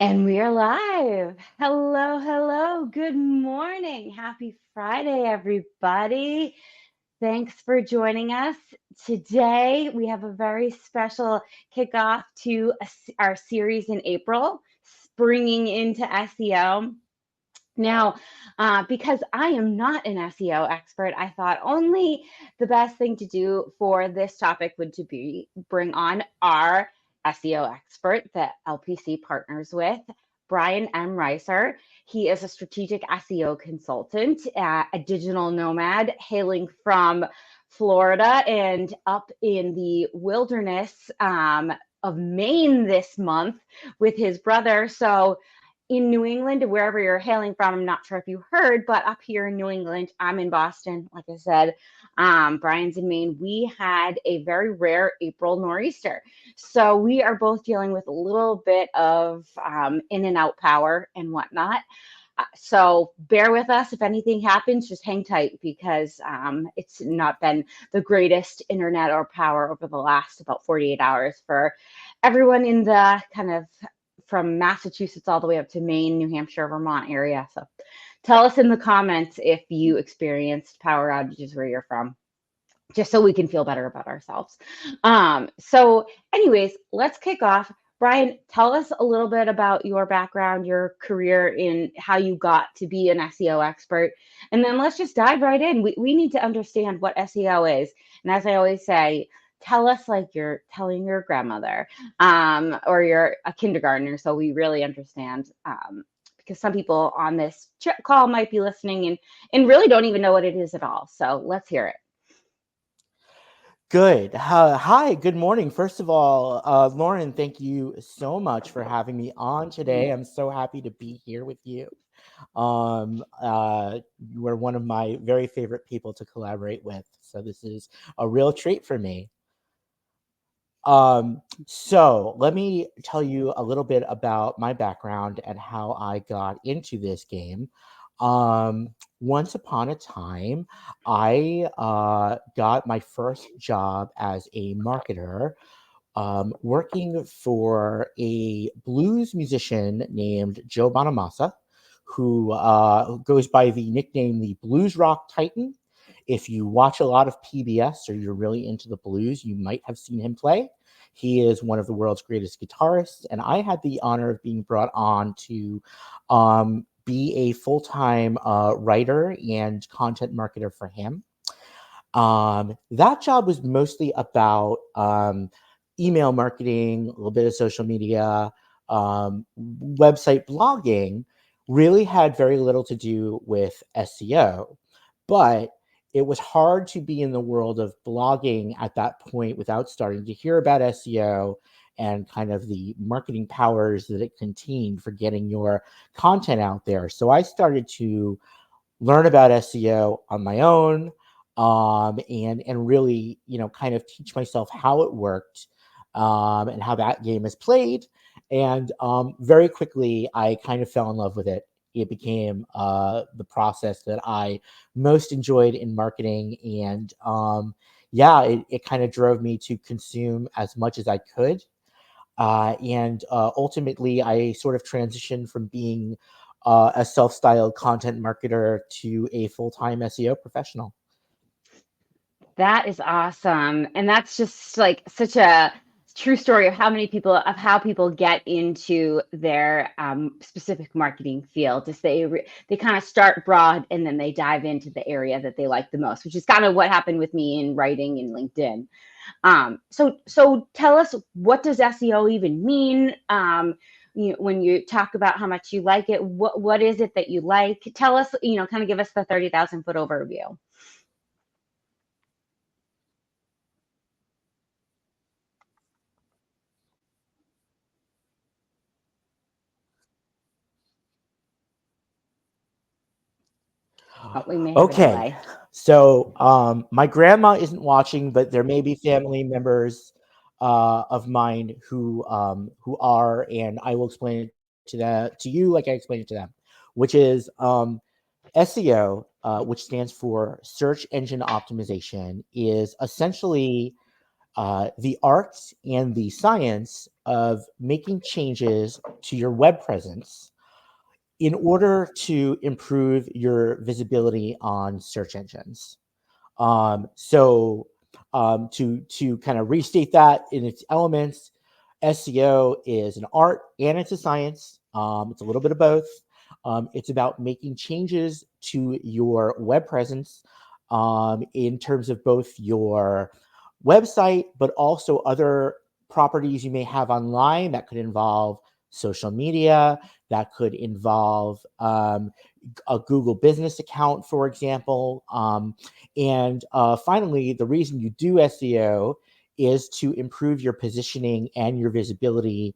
And we are live. Hello, hello. Good morning. Happy Friday, everybody. Thanks for joining us. Today, we have a very special kickoff to our series in April, springing into SEO. Now, because I am not an SEO expert, I thought only the best thing to do for this topic would to be bring on our SEO expert that LPC partners with, Brian M. Reiser. He is a strategic SEO consultant, a digital nomad hailing from Florida and up in the wilderness of Maine this month with his brother. So in New England, wherever you're hailing from, I'm not sure if you heard, but up here in New England, I'm in Boston, like I said, Brian's in Maine. We had a very rare April nor'easter. So we are both dealing with a little bit of in and out power and whatnot. So bear with us. If anything happens, just hang tight because it's not been the greatest internet or power over the last about 48 hours for everyone in the kind of from Massachusetts all the way up to Maine, New Hampshire, Vermont area. So tell us in the comments if you experienced power outages where you're from, just so we can feel better about ourselves. So anyways, let's kick off. Brian, tell us a little bit about your background, your career, in how you got to be an SEO expert. And then let's just dive right in. We need to understand what SEO is. And as I always say, tell us like you're telling your grandmother or you're a kindergartner, so we really understand. Because some people on this call might be listening and really don't even know what it is at all. So let's hear it. Good. Hi, good morning. First of all, Lauren, thank you so much for having me on today. I'm so happy to be here with you. You are one of my very favorite people to collaborate with, so this is a real treat for me. So let me tell you a little bit about my background and how I got into this game. Once upon a time, I got my first job as a marketer, working for a blues musician named Joe Bonamassa, who goes by the nickname the Blues Rock Titan. If you watch a lot of PBS or you're really into the blues, you might have seen him play. He is one of the world's greatest guitarists, and I had the honor of being brought on to be a full-time writer and content marketer for him. That job was mostly about email marketing, a little bit of social media, website blogging. Really had very little to do with SEO, but it was hard to be in the world of blogging at that point without starting to hear about SEO and kind of the marketing powers that it contained for getting your content out there. So I started to learn about SEO on my own, and really, kind of teach myself how it worked, and how that game is played. And very quickly, I kind of fell in love with it. It became the process that I most enjoyed in marketing, and yeah, it kind of drove me to consume as much as I could. And ultimately, I sort of transitioned from being a self-styled content marketer to a full-time SEO professional. That is awesome. And that's just like such a true story of how people get into their specific marketing field. Is they kind of start broad and then they dive into the area that they like the most, which is kind of what happened with me in writing and LinkedIn. So tell us, what does SEO even mean? When you talk about how much you like it, what is it that you like? Tell us, kind of give us the 30,000 foot overview. Oh, we may have a Okay, delay. so my grandma isn't watching, but there may be family members of mine who are, and I will explain it to you like I explained it to them, which is SEO, which stands for search engine optimization, is essentially the art and the science of making changes to your web presence in order to improve your visibility on search engines. To kind of restate that in its elements, SEO is an art and it's a science. It's a little bit of both. It's about making changes to your web presence in terms of both your website, but also other properties you may have online that could involve social media, that could involve a Google business account, for example. And finally, the reason you do SEO is to improve your positioning and your visibility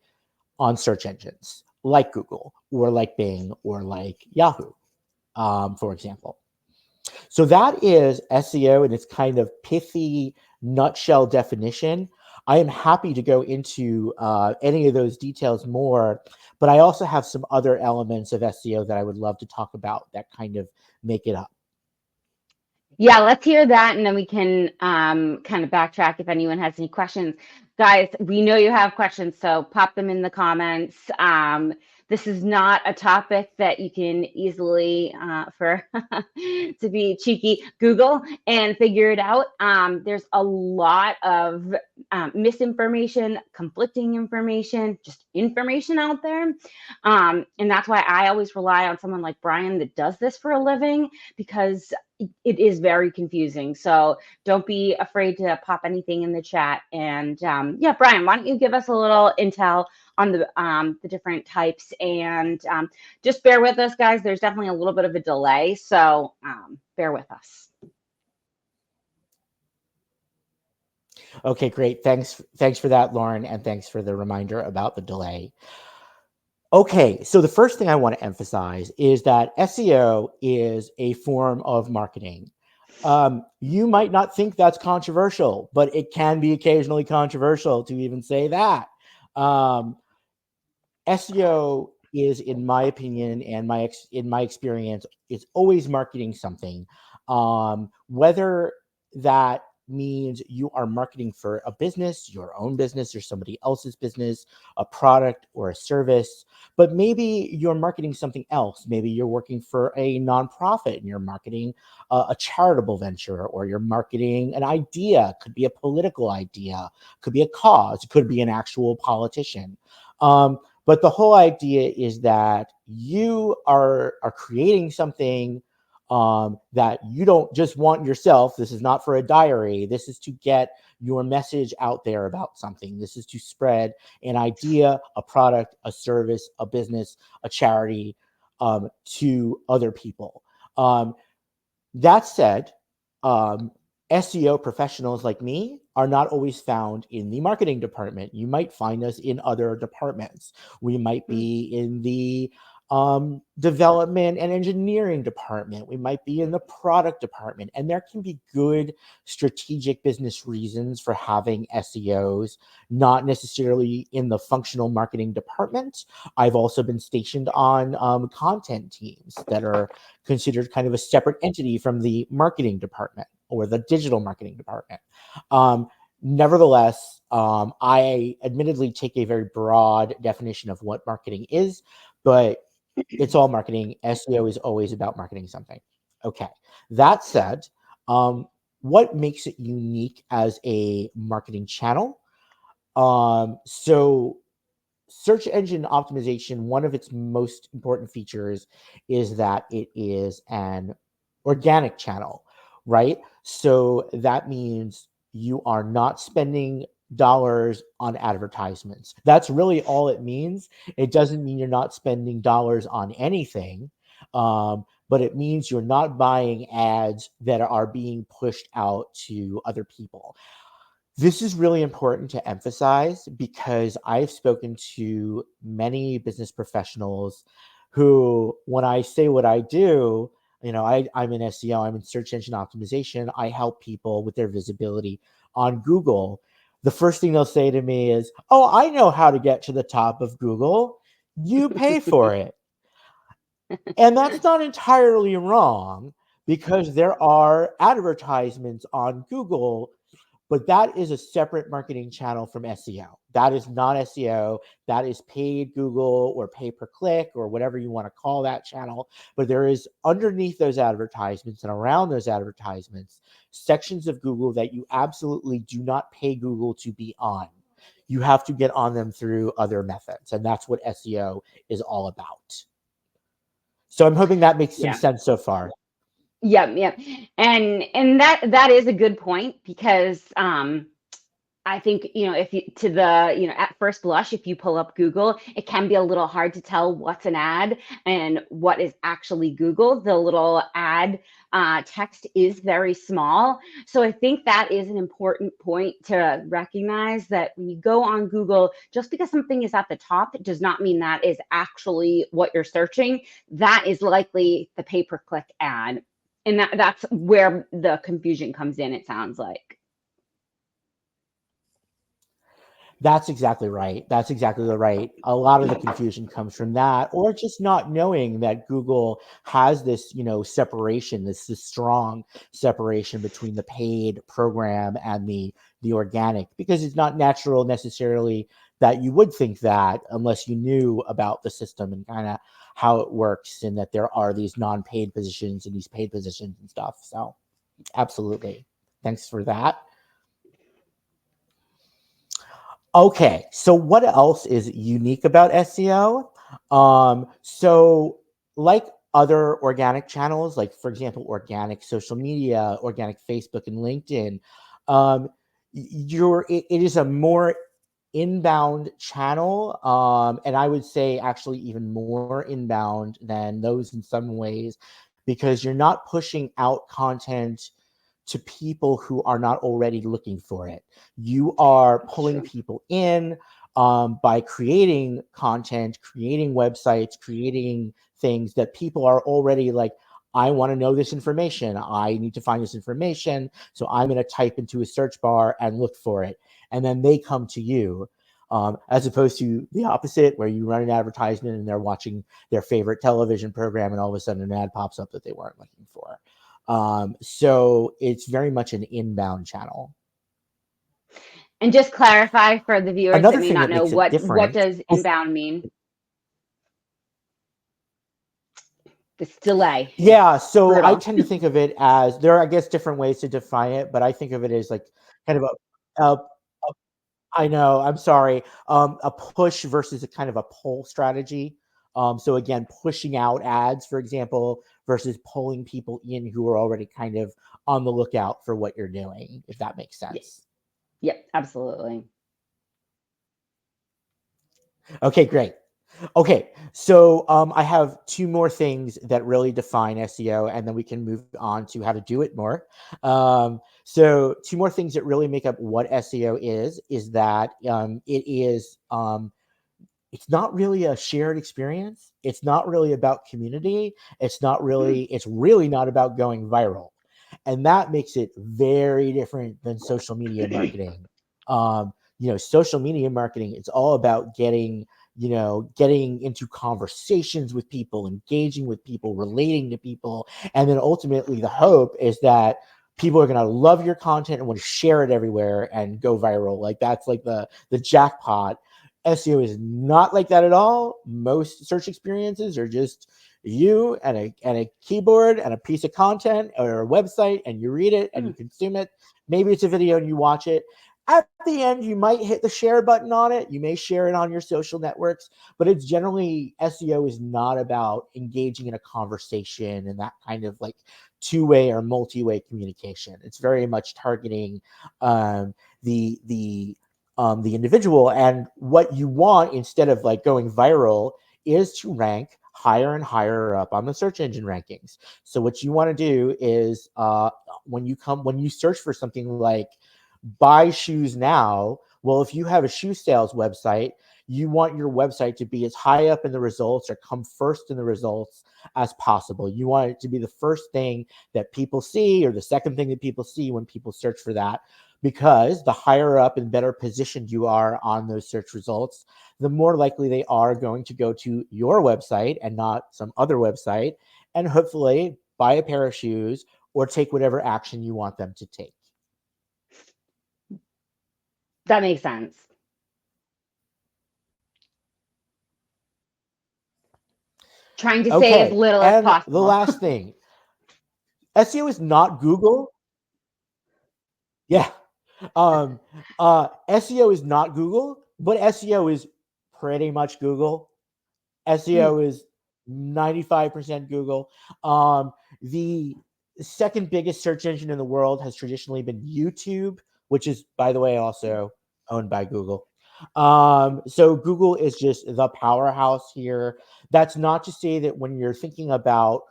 on search engines like Google or like Bing or like Yahoo, for example. So that is SEO in its kind of pithy nutshell definition. I am happy to go into any of those details more, but I also have some other elements of SEO that I would love to talk about that kind of make it up. Yeah, let's hear that, and then we can kind of backtrack if anyone has any questions. Guys, we know you have questions, so pop them in the comments. This is not a topic that you can easily, to be cheeky, Google and figure it out. There's a lot of misinformation, conflicting information, just information out there. And that's why I always rely on someone like Brian that does this for a living, because it is very confusing. So don't be afraid to pop anything in the chat. And yeah, Brian, why don't you give us a little intel on the different types, and just bear with us, guys. There's definitely a little bit of a delay, so bear with us. Okay, great. Thanks for that, Lauren, and thanks for the reminder about the delay. Okay, so the first thing I want to emphasize is that SEO is a form of marketing. You might not think that's controversial, but it can be occasionally controversial to even say that. SEO is, in my opinion and in my experience, is always marketing something. Whether that means you are marketing for a business, your own business, or somebody else's business, a product or a service, but maybe you're marketing something else. Maybe you're working for a nonprofit and you're marketing a charitable venture, or you're marketing an idea. Could be a political idea, could be a cause, could be an actual politician. But the whole idea is that you are creating something that you don't just want yourself. This is not for a diary. This is to get your message out there about something. This is to spread an idea, a product, a service, a business, a charity to other people. That said, SEO professionals like me are not always found in the marketing department. You might find us in other departments. We might be in the development and engineering department. We might be in the product department. And there can be good strategic business reasons for having SEOs, not necessarily in the functional marketing department. I've also been stationed on content teams that are considered kind of a separate entity from the marketing department or the digital marketing department. Nevertheless, I admittedly take a very broad definition of what marketing is, but it's all marketing. SEO is always about marketing something. Okay. That said, what makes it unique as a marketing channel? So search engine optimization, one of its most important features is that it is an organic channel, right? So that means you are not spending dollars on advertisements. That's really all it means. It doesn't mean you're not spending dollars on anything, but it means you're not buying ads that are being pushed out to other people. This is really important to emphasize because I've spoken to many business professionals who, when I say what I do, I'm in SEO, I'm in search engine optimization. I help people with their visibility on Google. The first thing they'll say to me is, "Oh, I know how to get to the top of Google. You pay for it." And that's not entirely wrong, because there are advertisements on Google, but that is a separate marketing channel from SEO. That is not SEO. That is paid Google or pay per click or whatever you want to call that channel. But there is underneath those advertisements and around those advertisements sections of Google that you absolutely do not pay Google to be on. You have to get on them through other methods. And that's what SEO is all about. So I'm hoping that makes some Yeah. sense so far. Yep, yep. And that is a good point because I think, if you to the, at first blush, if you pull up Google, it can be a little hard to tell what's an ad and what is actually Google. The little ad text is very small. So I think that is an important point to recognize, that when you go on Google, just because something is at the top, it does not mean that is actually what you're searching. That is likely the pay-per-click ad. And that's where the confusion comes in, it sounds like. That's exactly right. That's exactly right. A lot of the confusion comes from that, or just not knowing that Google has this, separation, this strong separation between the paid program and the organic, because it's not natural necessarily that you would think that unless you knew about the system and kind of how it works, and that there are these non-paid positions and these paid positions and stuff. So, absolutely. Thanks for that. Okay, so what else is unique about SEO? So like other organic channels, like for example, organic social media, organic Facebook and LinkedIn, um, it is a more inbound channel, and I would say actually even more inbound than those in some ways, because you're not pushing out content to people who are not already looking for it. You are That's pulling true. people in, by creating content, creating websites, creating things that people are already like, I want to know this information. I need to find this information. So I'm going to type into a search bar and look for it. And then they come to you, as opposed to the opposite, where you run an advertisement and they're watching their favorite television program and all of a sudden an ad pops up that they weren't looking for. So it's very much an inbound channel. And just clarify for the viewers that Another may thing not that know, makes it what different does is, inbound mean? This delay. yeah, It's so I brutal. tend to think of it as, there are, I guess, different ways to define it, but I think of it as like kind of a I know, I'm sorry, a push versus a kind of a pull strategy. So again, pushing out ads, for example, versus pulling people in who are already kind of on the lookout for what you're doing, if that makes Yeah. sense. Yep, absolutely. Okay, great. Okay, so I have two more things that really define SEO, and then we can move on to how to do it more. So two more things that really make up what SEO is that it is it's not really a shared experience. It's not really about community. It's really not about going viral. And that makes it very different than social media marketing. Social media marketing, it's all about getting into conversations with people, engaging with people, relating to people. And then ultimately the hope is that people are going to love your content and want to share it everywhere and go viral. Like that's like the jackpot. SEO is not like that at all. Most search experiences are just you and a keyboard and a piece of content or a website, and you read it and you Mm. consume it. Maybe it's a video and you watch it. At the end, you might hit the share button on it. You may share it on your social networks, but it's generally, SEO is not about engaging in a conversation and that kind of like two-way or multi-way communication. It's very much targeting um, the individual, and what you want, instead of like going viral, is to rank higher and higher up on the search engine rankings. So what you want to do is, when you search for something like buy shoes now, well, if you have a shoe sales website, you want your website to be as high up in the results or come first in the results as possible. You want it to be the first thing that people see, or the second thing that people see when people search for that, because the higher up and better positioned you are on those search results, the more likely they are going to go to your website and not some other website, and hopefully buy a pair of shoes or take whatever action you want them to take. That makes sense. Trying to say as Okay, little as and the possible. last thing, SEO is not Google. Yeah. Um, SEO is not Google, but SEO is pretty much Google. SEO is 95% Google. The second biggest search engine in the world has traditionally been YouTube, which is, by the way, also owned by Google. So Google is just the powerhouse here. That's not to say that when you're thinking about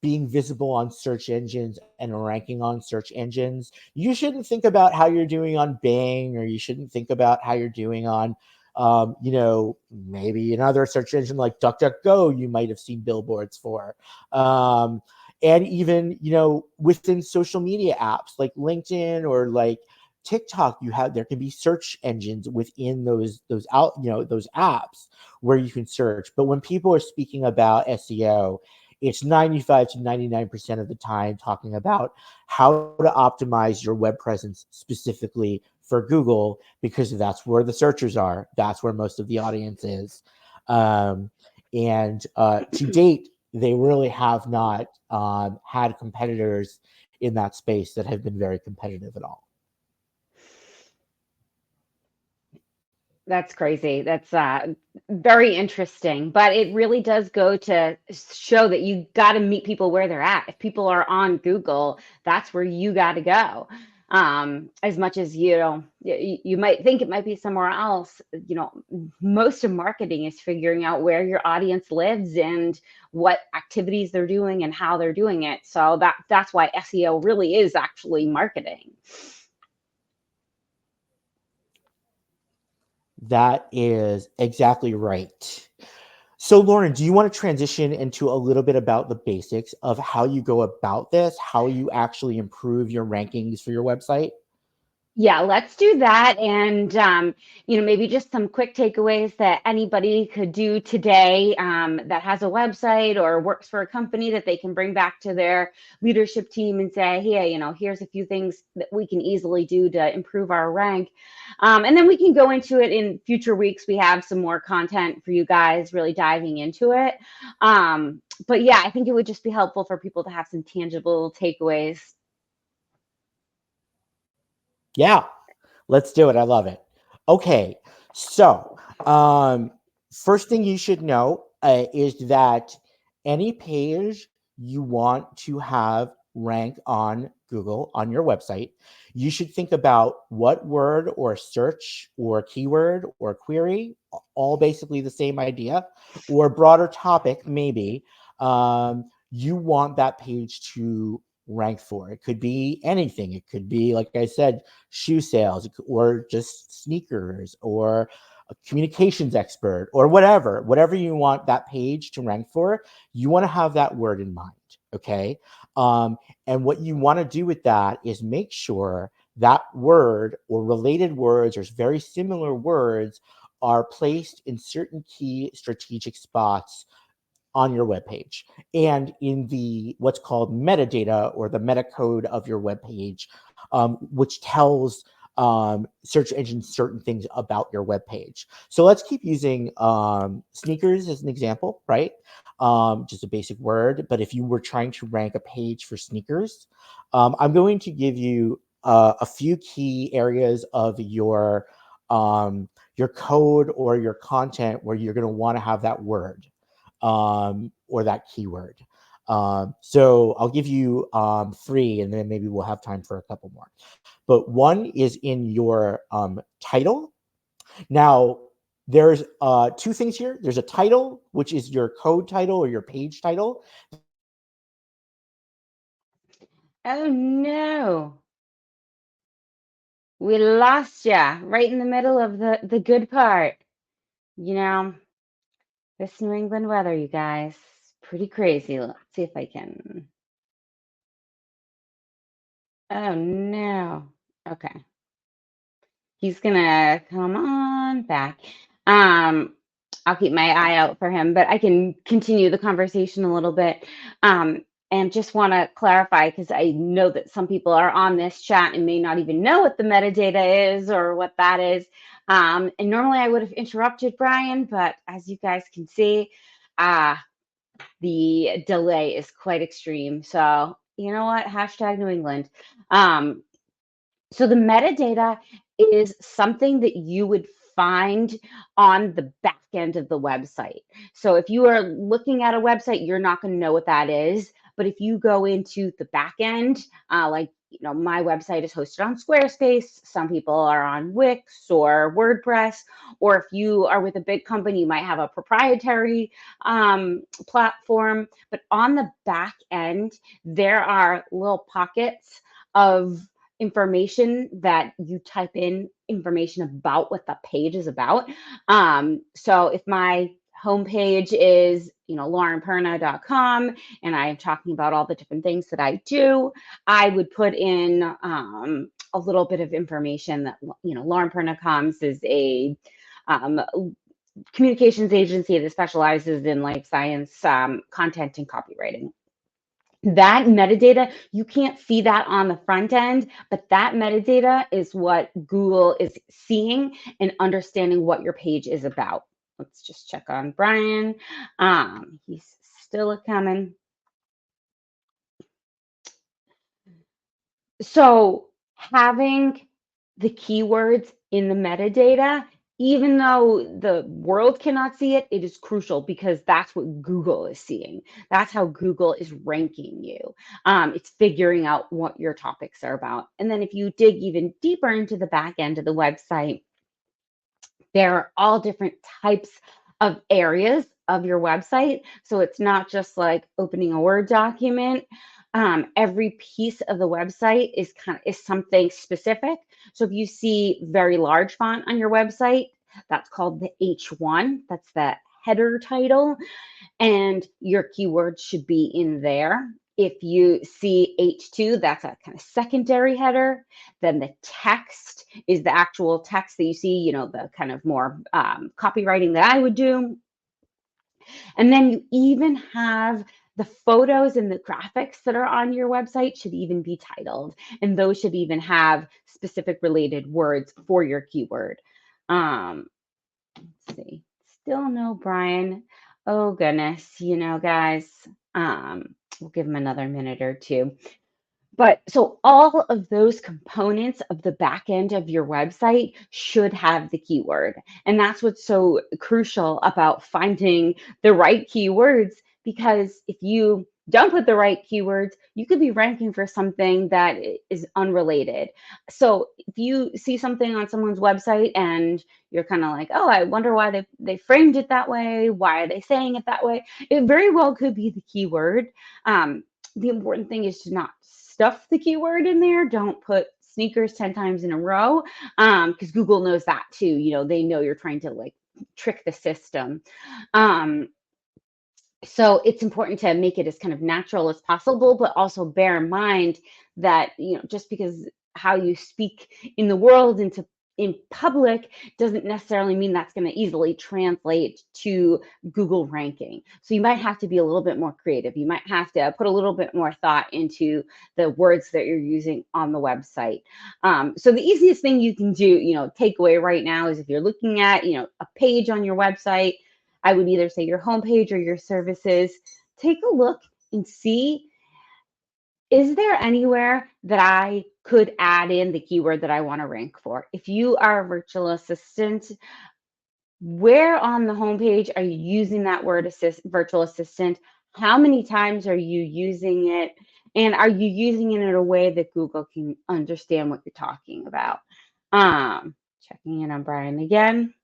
being visible on search engines and ranking on search engines, you shouldn't think about how you're doing on Bing, or you shouldn't think about how you're doing on, maybe another search engine like DuckDuckGo, you might have seen billboards for. And even, within social media apps like LinkedIn or like TikTok, there can be search engines within those apps where you can search. But when people are speaking about SEO, it's 95 to 99% of the time talking about how to optimize your web presence specifically for Google, because that's where the searchers are. That's where most of the audience is. And to date, they really have not had competitors in that space that have been very competitive at all. That's crazy. That's very interesting. But it really does go to show that you got to meet people where they're at. If people are on Google, that's where you got to go. As much as you might think it might be somewhere else, most of marketing is figuring out where your audience lives and what activities they're doing and how they're doing it. So that's why SEO really is actually marketing. That is exactly right. So, Lauren, do you want to transition into a little bit about the basics of how you go about this, how you actually improve your rankings for your website? Yeah, let's do that. And, maybe just some quick takeaways that anybody could do today that has a website or works for a company that they can bring back to their leadership team and say, hey, here's a few things that we can easily do to improve our rank. And then we can go into it in future weeks. We have some more content for you guys really diving into it. But yeah, I think it would just be helpful for people to have some tangible takeaways. Yeah, let's do it. I love it. Okay, so first thing you should know is that any page you want to have rank on Google on your website, you should think about what word or search or keyword or query, all basically the same idea, or broader topic, maybe, you want that page to rank for. It could be anything. It could be, like I said, shoe sales, or just sneakers, or a communications expert, or whatever you want that page to rank for. You want to have that word in mind. Okay. And what you want to do with that is make sure that word or related words or very similar words are placed in certain key strategic spots on your web page and in the what's called metadata, or the meta code of your web page, which tells search engines certain things about your web page. So let's keep using sneakers as an example, right? Just a basic word. But if you were trying to rank a page for sneakers, I'm going to give you a few key areas of your code or your content where you're going to want to have that word, or that keyword. So I'll give you three, and then maybe we'll have time for a couple more. But one is in your title. Now, there's two things here. There's a title, which is your code title or your page title. Oh no. We lost ya right in the middle of the good part. You know, this New England weather, you guys, pretty crazy. Let's see if I can. Oh no. Okay. He's gonna come on back. Um, I'll keep my eye out for him, but I can continue the conversation a little bit. Um, And just want to clarify, because I know that some people are on this chat and may not even know what the metadata is or what that is. And normally I would have interrupted Brian, but as you guys can see, the delay is quite extreme. So you know what? Hashtag New England. So the metadata is something that you would find on the back end of the website. So if you are looking at a website, you're not going to know what that is. But if you go into the back end, like my website is hosted on Squarespace. Some people are on Wix or WordPress, or if you are with a big company, you might have a proprietary platform. But on the back end, there are little pockets of information that you type in information about what the page is about. So if my homepage is, laurenperna.com, and I'm talking about all the different things that I do, I would put in a little bit of information that, Lauren Perna Comms is a communications agency that specializes in life science content and copywriting. That metadata, you can't see that on the front end, but that metadata is what Google is seeing and understanding what your page is about. Let's just check on Brian. He's still coming. So having the keywords in the metadata, even though the world cannot see it, it is crucial because that's what Google is seeing. That's how Google is ranking you. It's figuring out what your topics are about. And then if you dig even deeper into the back end of the website, there are all different types of areas of your website. So it's not just like opening a Word document. Every piece of the website is something specific. So if you see very large font on your website, that's called the H1. That's the header title, and your keywords should be in there. If you see H2, that's a kind of secondary header. Then the text is the actual text that you see, the kind of more copywriting that I would do. And then you even have the photos and the graphics that are on your website should even be titled, and those should even have specific related words for your keyword. Let's see. Still no Brian. Oh goodness, guys. We'll give him another minute or two. But so all of those components of the back end of your website should have the keyword. And that's what's so crucial about finding the right keywords, because if you don't put the right keywords, you could be ranking for something that is unrelated. So if you see something on someone's website and you're kind of like, oh, I wonder why they framed it that way. Why are they saying it that way? It very well could be the keyword. The important thing is to not stuff the keyword in there. Don't put sneakers 10 times in a row, because Google knows that too. They know you're trying to like trick the system. So it's important to make it as kind of natural as possible, but also bear in mind that, just because how you speak in the world in public doesn't necessarily mean that's going to easily translate to Google ranking. So you might have to be a little bit more creative. You might have to put a little bit more thought into the words that you're using on the website. So the easiest thing you can do, takeaway right now, is if you're looking at, a page on your website, I would either say your homepage or your services, take a look and see, is there anywhere that I could add in the keyword that I want to rank for? If you are a virtual assistant, where on the homepage are you using that word virtual assistant? How many times are you using it? And are you using it in a way that Google can understand what you're talking about? Checking in on Brian again.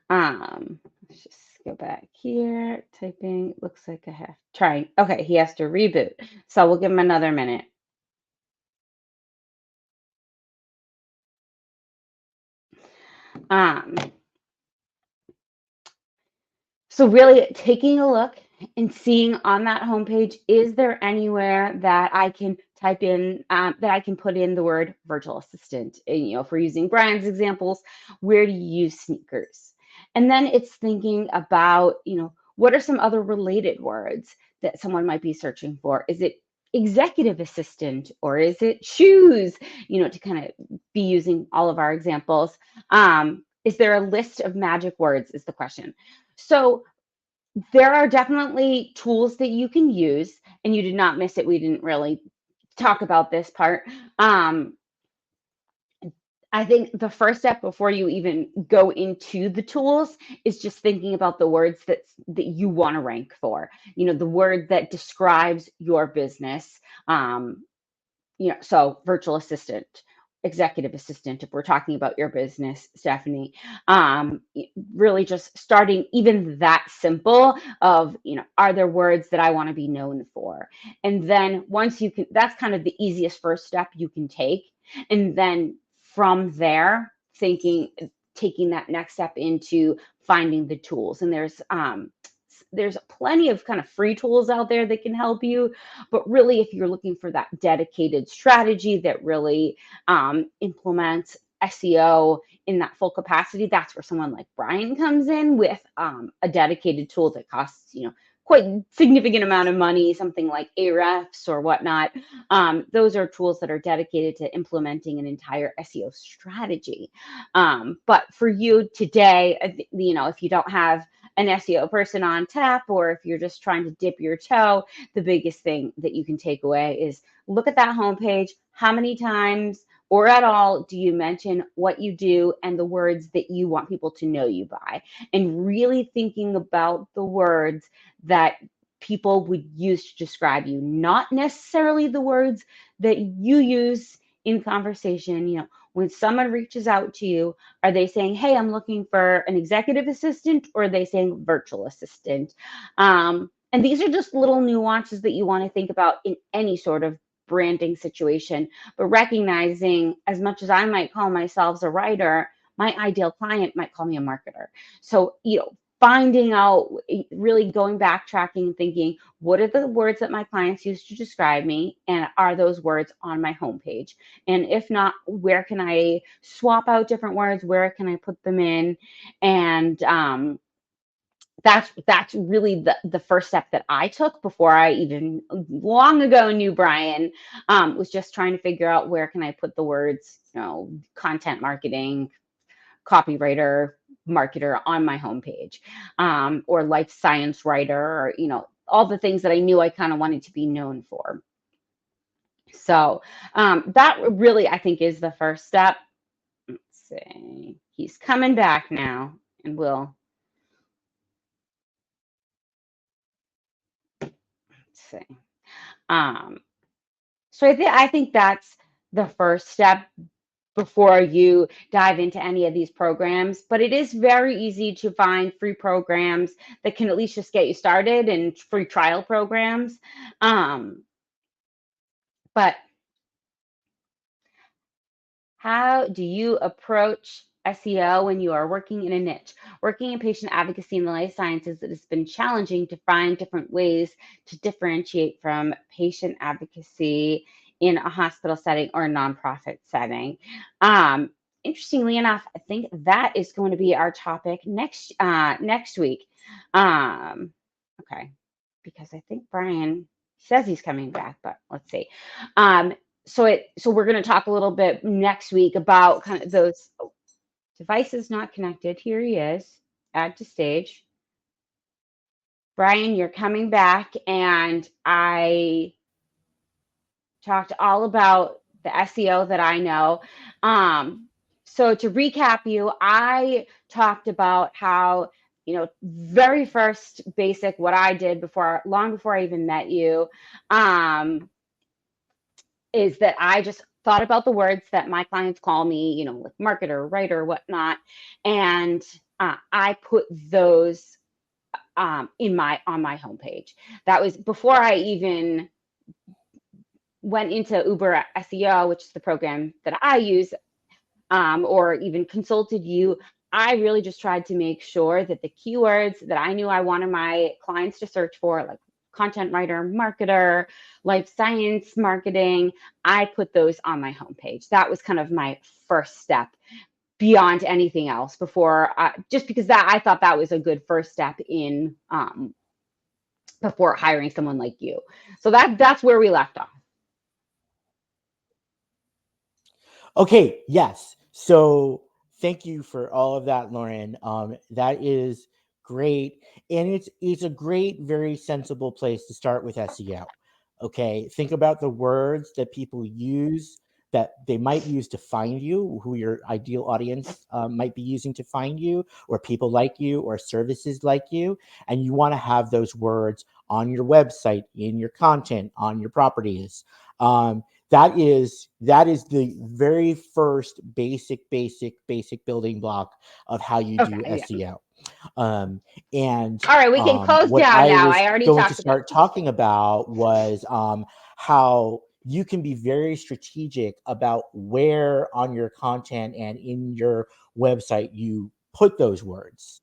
Let's just go back here. Typing. Looks like I have trying. Okay, he has to reboot. So we'll give him another minute. So really taking a look and seeing on that homepage, is there anywhere that I can type in, that I can put in the word virtual assistant? And, if we're using Brian's examples, where do you use sneakers? And then it's thinking about, what are some other related words that someone might be searching for? Is it executive assistant, or is it shoes? To kind of be using all of our examples. Is there a list of magic words is the question. So there are definitely tools that you can use, and you did not miss it. We didn't really talk about this part. I think the first step before you even go into the tools is just thinking about the words that you want to rank for. The word that describes your business. So virtual assistant, executive assistant, if we're talking about your business, Stephanie, really just starting even that simple of, are there words that I want to be known for? And then once you can, that's kind of the easiest first step you can take. And then from there, taking that next step into finding the tools. And there's plenty of kind of free tools out there that can help you. But really, if you're looking for that dedicated strategy that really implements SEO in that full capacity, that's where someone like Brian comes in with a dedicated tool that costs, quite significant amount of money, something like Ahrefs or whatnot. Those are tools that are dedicated to implementing an entire SEO strategy. But for you today, if you don't have an SEO person on tap, or if you're just trying to dip your toe, the biggest thing that you can take away is look at that homepage. How many times or at all do you mention what you do and the words that you want people to know you by? And really thinking about the words that people would use to describe you, not necessarily the words that you use in conversation. When someone reaches out to you, are they saying, hey, I'm looking for an executive assistant, or are they saying virtual assistant? And these are just little nuances that you want to think about in any sort of branding situation, but recognizing, as much as I might call myself a writer, my ideal client might call me a marketer. So, finding out, really going backtracking and thinking, what are the words that my clients use to describe me? And are those words on my homepage? And if not, where can I swap out different words? Where can I put them in? And that's really the first step that I took before I even long ago knew Brian, was just trying to figure out where can I put the words, content marketing, copywriter, marketer on my homepage, or life science writer, or, all the things that I knew I kind of wanted to be known for. So that really, I think, is the first step. Let's see. He's coming back now, and let's see. So I think that's the first step before you dive into any of these programs. But it is very easy to find free programs that can at least just get you started, and free trial programs. But how do you approach SEO when you are working in a niche? Working in patient advocacy in the life sciences, it has been challenging to find different ways to differentiate from patient advocacy in a hospital setting or a nonprofit setting. Interestingly enough, I think that is going to be our topic next week. Okay, because I think Brian says he's coming back, but let's see. So we're going to talk a little bit next week about kind of those devices not connected. Here he is. Add to stage. Brian, you're coming back, and I talked all about the SEO that I know. So to recap you, I talked about how, very first basic, what I did long before I even met you, is that I just thought about the words that my clients call me, like marketer, writer, whatnot. And I put those on my homepage. That was before I even went into Uber SEO, which is the program that I use, or even consulted you. I really just tried to make sure that the keywords that I knew I wanted my clients to search for, like content writer, marketer, life science marketing, I put those on my homepage. That was kind of my first step. beyond anything else before, just because that I thought that was a good first step in before hiring someone like you. So that's where we left off. Okay, yes. So thank you for all of that, Lauren. That is great, and it's a great, very sensible place to start with SEO. Okay, think about the words that people use that they might use to find you, who your ideal audience might be using to find you, or people like you, or services like you, and you want to have those words on your website, in your content, on your properties. That is the very first basic building block of how you do Okay, yeah. SEO. Um, and All right, we can close what down I now. was I already going to talked about start talking about was how you can be very strategic about where on your content and in your website you put those words.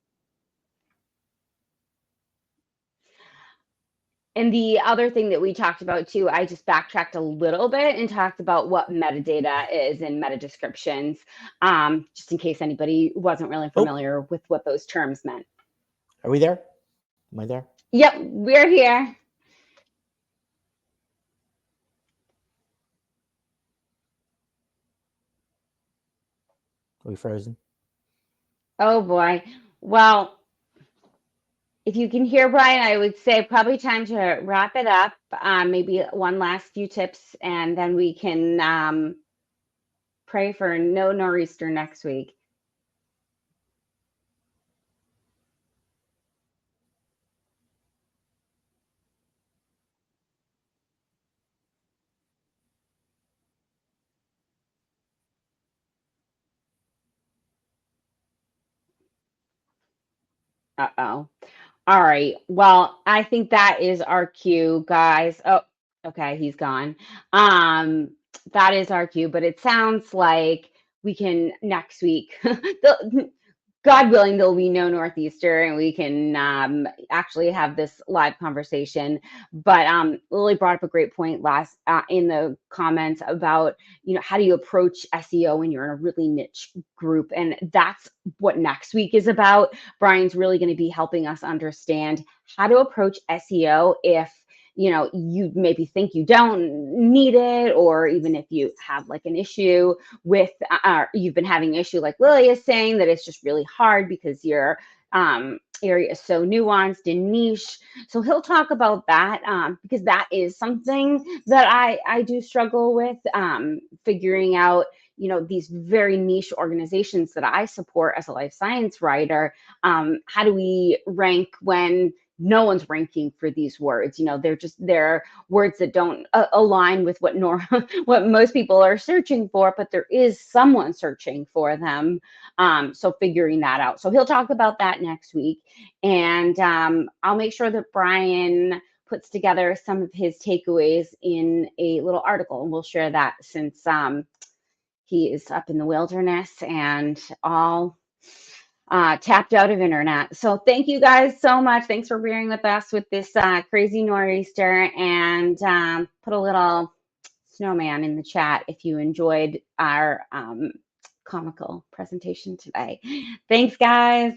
And the other thing that we talked about too, I just backtracked a little bit and talked about what metadata is and meta descriptions, just in case anybody wasn't really Oh, familiar with what those terms meant. are we there? Am I there? Yep, we're here. Are we frozen? Oh boy. Well, if you can hear Brian, I would say probably time to wrap it up. Maybe one last few tips, and then we can pray for no nor'easter next week. Uh-oh. All right. Well, I think that is our cue, guys. Oh, okay, he's gone. Um, that is our cue, but it sounds like we can next week. God willing, there'll be no northeaster, and we can actually have this live conversation. But Lily brought up a great point last in the comments about how do you approach SEO when you're in a really niche group, and that's what next week is about. Brian's really going to be helping us understand how to approach SEO if you maybe think you don't need it, or even if you have like an issue with you've been having an issue like Lily is saying, that it's just really hard because your area is so nuanced and niche. So he'll talk about that, because that is something that I do struggle with, figuring out these very niche organizations that I support as a life science writer. How do we rank when no one's ranking for these words? They're words that don't align with what most people are searching for, but there is someone searching for them. So figuring that out. So he'll talk about that next week, and I'll make sure that Brian puts together some of his takeaways in a little article, and we'll share that, since he is up in the wilderness and all tapped out of internet. So thank you guys so much. Thanks for bearing with us with this crazy nor'easter, and put a little snowman in the chat if you enjoyed our comical presentation today. Thanks, guys.